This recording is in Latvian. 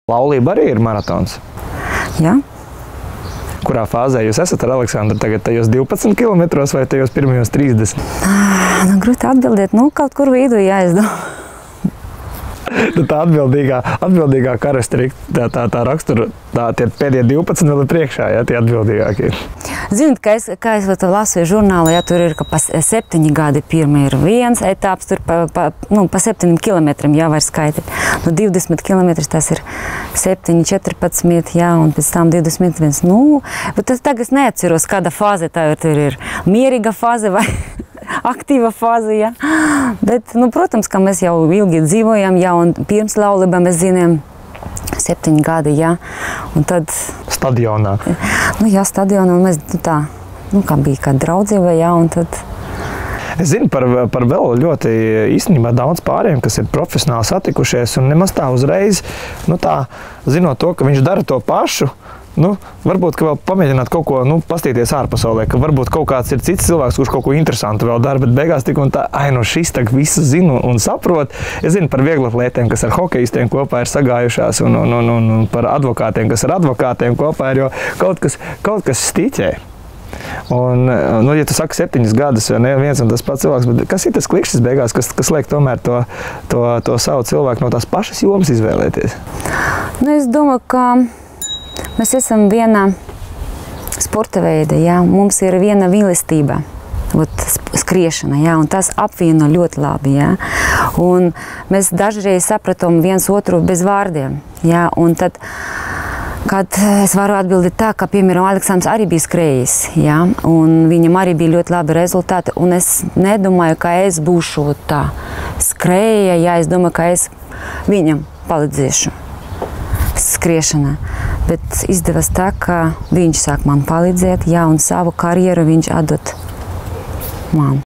Laulība arī ir maratons. Jā. Kurā fāzē jūs esat ar Aleksandru? Tagad tajos 12 kilometros vai tajos pirmajos 30? Grūti atbildēt. Kaut kur vidū jāizdomā. Tā atbildīgā karakteristika, tā rakstura, tie pēdējie 12 vēl ir priekšā, ja, tie atbildīgākie. Zināt, kā es lasu žurnālu, ja tur ir, ka pa 7 gadi pirmie ir viens etaps, tur pa 7 kilometriem jau var skaitīt. 20 kilometri tas ir 7, 14, jā, un pēc tam 21. Bet tagad es neatceros, kāda fāze tā ir mierīga fāze vai aktīva fāze, jā. Bet, protams, ka mēs jau ilgi dzīvojam, jā, un pirms laulība mēs zinām 7 gadi, jā. Un tad... Stadionā. Jā, stadionā, un mēs tā, kā bija kā draudzība, jā, un tad... Es zinu par vēl ļoti īstenībā daudz pāriem, kas ir profesionāli satikušies, un nemaz tā uzreiz, zinot to, ka viņš dara to pašu, varbūt, ka vēl pamēģināt kaut ko, pastīties ārpasaulē, ka varbūt kaut kāds ir cits cilvēks, kurš kaut ko interesantu vēl dara, bet beigās tik un tā, šis tak visu zinu un saprot. Es zinu par vieglatlētiem, kas ar hokejistiem kopā ir sagājušās, un par advokātiem, kas ar advokātiem kopā ir, jo kaut kas stiķē. Un, ja tu saki 7 gadus, vai ne, viens un tas pats cilvēks, bet kas ir tas klikšķis beigās, kas liek tomēr to savu cilvēku no tās pašas jomas izvēlēties? Es domāju, ka mēs esam viena sporta veida, jā. Mums ir viena mīlestība, skriešana, jā, un tas apvieno ļoti labi, jā. Un mēs dažreiz sapratām viens otru bez vārdiem, jā, un tad, kad es varu atbildēt tā, ka, piemēram, Aleksandrs arī bija skrējis, jā, un viņam arī bija ļoti labi rezultāti, un es nedomāju, ka es būšu tā skrēja, jā, es domāju, ka es viņam palīdzēšu skriešanā. Bet izdevās tā, ka viņš sāk man palīdzēt, jā, un savu karjeru viņš atdot man.